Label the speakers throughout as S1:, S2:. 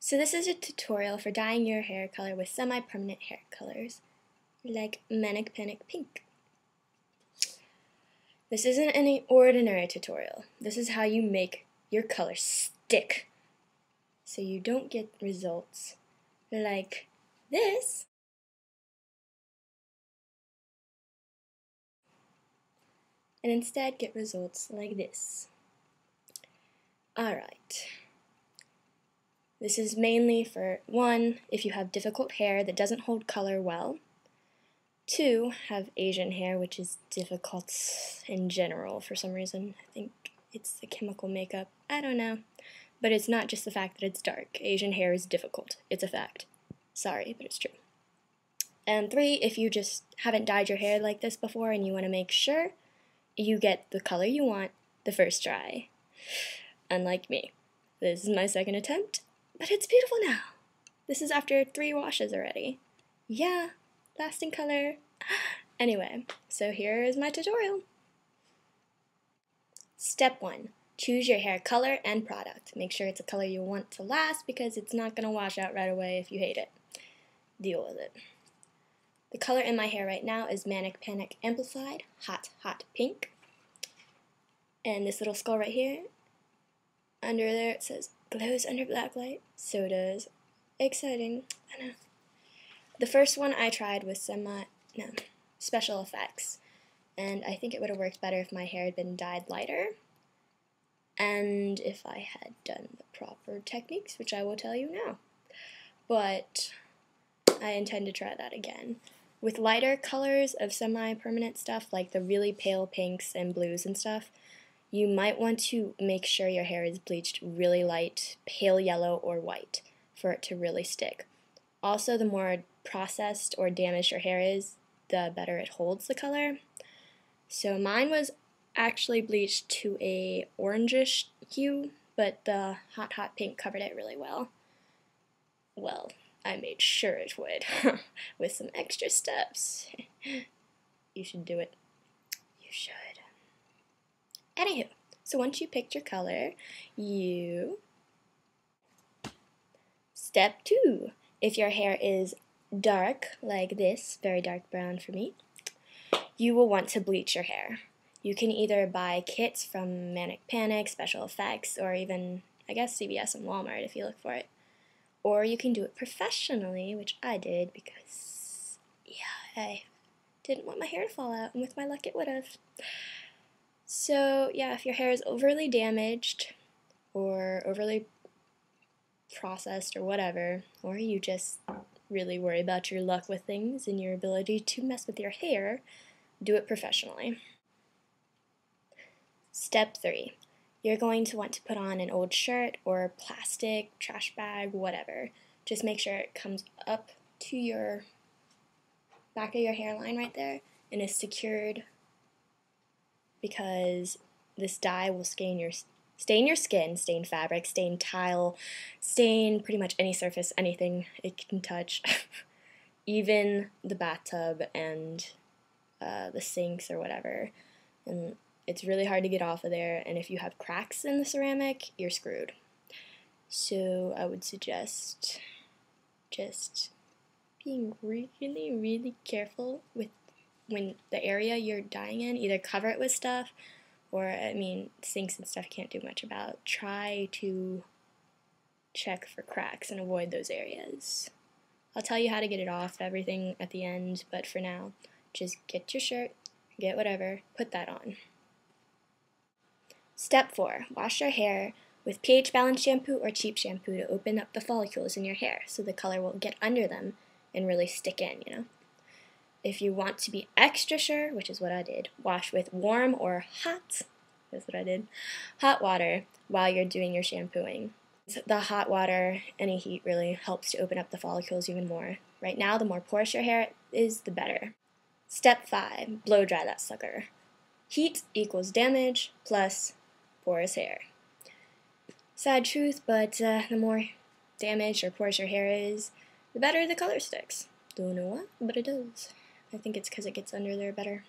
S1: So this is a tutorial for dyeing your hair color with semi-permanent hair colors, like Manic Panic Pink. This isn't any ordinary tutorial. This is how you make your color stick, so you don't get results like this, and instead get results like this. Alright. This is mainly for 1, if you have difficult hair that doesn't hold color well. 2, have Asian hair, which is difficult in general for some reason. I think it's the chemical makeup. I don't know. But it's not just the fact that it's dark. Asian hair is difficult. It's a fact. Sorry, but it's true. And 3, if you just haven't dyed your hair like this before and you want to make sure you get the color you want the first try. Unlike me. This is my second attempt, but it's beautiful now. This is after 3 washes already. Yeah, lasting color. Anyway, so here is my tutorial. Step 1. Choose your hair color and product. Make sure it's a color you want to last because it's not going to wash out right away if you hate it. Deal with it. The color in my hair right now is Manic Panic Amplified Hot Hot Pink. And this little skull right here, under there it says glows under black light. So does. Exciting. I know. The first one I tried was Special Effects, and I think it would have worked better if my hair had been dyed lighter, and if I had done the proper techniques, which I will tell you now. But I intend to try that again. With lighter colors of semi-permanent stuff, like the really pale pinks and blues and stuff, you might want to make sure your hair is bleached really light, pale yellow or white, for it to really stick. Also, the more processed or damaged your hair is, the better it holds the color. So mine was actually bleached to a orangish hue, but the hot hot pink covered it really well. Well, I made sure it would, with some extra steps. You should do it. You should. Anywho, so once you picked your color, Step 2. If your hair is dark, like this, very dark brown for me, you will want to bleach your hair. You can either buy kits from Manic Panic, Special Effects, or even, I guess, CVS and Walmart if you look for it. Or you can do it professionally, which I did because, yeah, I didn't want my hair to fall out, and with my luck it would have. So, yeah, if your hair is overly damaged or overly processed or whatever, or you just really worry about your luck with things and your ability to mess with your hair, do it professionally. Step 3. You're going to want to put on an old shirt or plastic, trash bag, whatever. Just make sure it comes up to your back of your hairline right there and is secured, because this dye will stain your skin, stain fabric, stain tile, stain pretty much any surface, anything it can touch, even the bathtub and the sinks or whatever. And it's really hard to get off of there, and if you have cracks in the ceramic, you're screwed. So I would suggest just being really, really careful with when the area you're dyeing in. Either cover it with stuff, or, I mean, sinks and stuff you can't do much about. Try to check for cracks and avoid those areas. I'll tell you how to get it off, everything at the end, but for now, just get your shirt, get whatever, put that on. Step 4. Wash your hair with pH balanced shampoo or cheap shampoo to open up the follicles in your hair so the color will get under them and really stick in, you know. If you want to be extra sure, which is what I did, wash with warm or hot, that's what I did, hot water while you're doing your shampooing. The hot water, any heat really helps to open up the follicles even more. Right now, the more porous your hair is, the better. Step 5. Blow dry that sucker. Heat equals damage plus porous hair. Sad truth, but the more damaged or porous your hair is, the better the color sticks. Don't know why, but it does. I think it's because it gets under there better.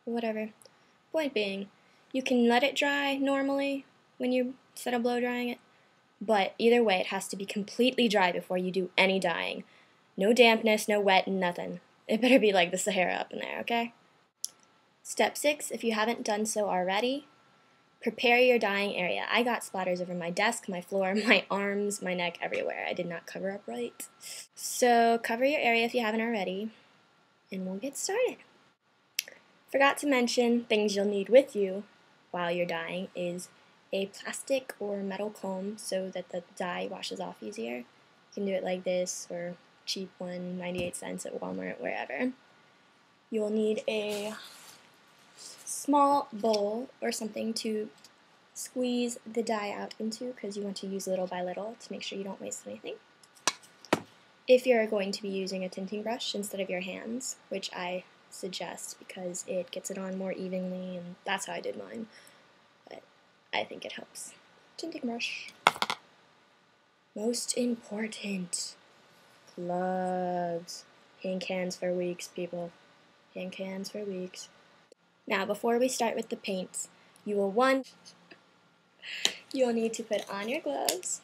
S1: Whatever. Point being, you can let it dry normally when you instead of blow drying it, But either way, it has to be completely dry before you do any dyeing. No dampness, no wet, nothing. It better be like the Sahara up in there, okay? Step 6, if you haven't done so already, prepare your dyeing area. I got splatters over my desk, my floor, my arms, my neck, everywhere. I did not cover up right. So cover your area if you haven't already, and we'll get started. Forgot to mention things you'll need with you while you're dyeing is a plastic or metal comb so that the dye washes off easier. You can do it like this or cheap one, 98 cents at Walmart, wherever. You'll need a small bowl or something to squeeze the dye out into because you want to use little by little to make sure you don't waste anything. If you're going to be using a tinting brush instead of your hands, which I suggest because it gets it on more evenly, and that's how I did mine, but I think it helps. Tinting brush. Most important, gloves. Hand cans for weeks, people. Hand cans for weeks. Now, before we start with the paints, you'll need to put on your gloves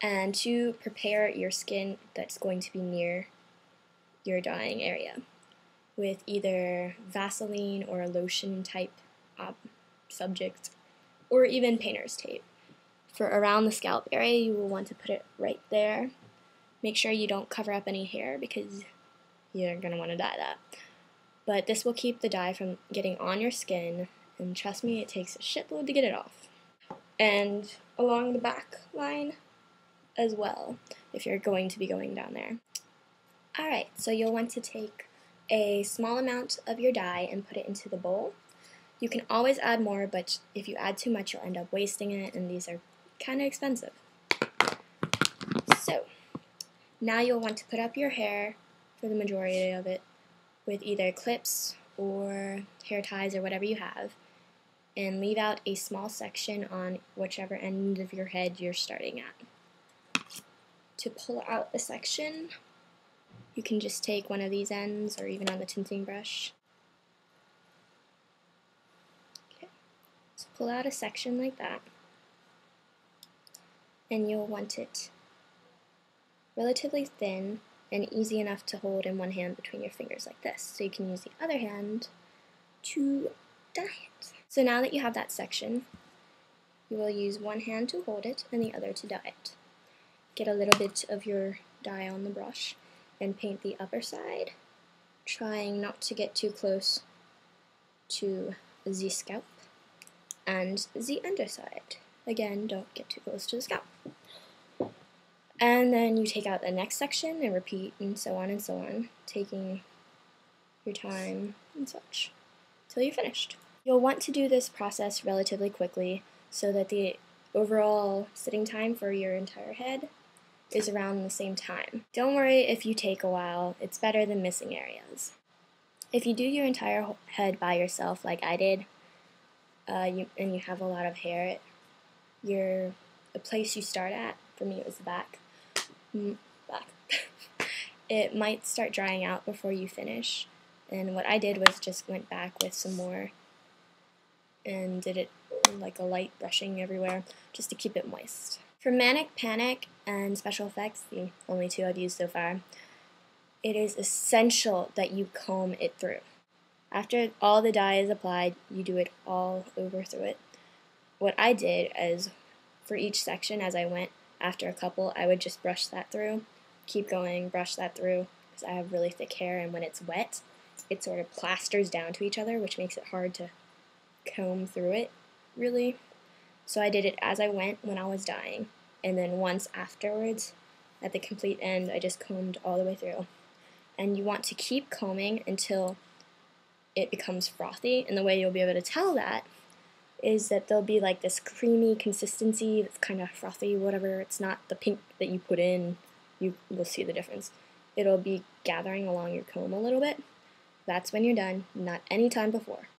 S1: and to prepare your skin that's going to be near your dyeing area with either Vaseline or a lotion type subject or even painter's tape. For around the scalp area, you will want to put it right there. Make sure you don't cover up any hair because you're going to want to dye that. But this will keep the dye from getting on your skin, and trust me, it takes a shitload to get it off. And along the back line as well, if you're going to be going down there. Alright, so you'll want to take a small amount of your dye and put it into the bowl. You can always add more, but if you add too much, you'll end up wasting it, and these are kind of expensive. So, now you'll want to put up your hair for the majority of it with either clips or hair ties or whatever you have, and leave out a small section on whichever end of your head you're starting at. To pull out a section, you can just take one of these ends or even on the tinting brush. Okay. So pull out a section like that, and you'll want it relatively thin and easy enough to hold in one hand between your fingers like this, so you can use the other hand to dye it. So now that you have that section, you will use one hand to hold it and the other to dye it. Get a little bit of your dye on the brush and paint the upper side, trying not to get too close to the scalp, and the underside. Again, don't get too close to the scalp. And then you take out the next section and repeat, and so on, taking your time and such till you're finished. You'll want to do this process relatively quickly so that the overall sitting time for your entire head is around the same time. Don't worry if you take a while, it's better than missing areas. If you do your entire head by yourself like I did, and you have a lot of hair, the place you start at, for me it was the back, it might start drying out before you finish, and what I did was just went back with some more and did it like a light brushing everywhere just to keep it moist. For Manic Panic and Special Effects, the only two I've used so far, it is essential that you comb it through. After all the dye is applied, you do it all over through it. What I did is, for each section as I went, after a couple, I would just brush that through, keep going, brush that through, because I have really thick hair, and when it's wet, it sort of plasters down to each other, which makes it hard to comb through it, really. So I did it as I went when I was dyeing, and then once afterwards, at the complete end, I just combed all the way through. And you want to keep combing until it becomes frothy, and the way you'll be able to tell that is that there'll be like this creamy consistency that's kind of frothy, whatever. It's not the pink that you put in. You will see the difference. It'll be gathering along your comb a little bit. That's when you're done, not any time before.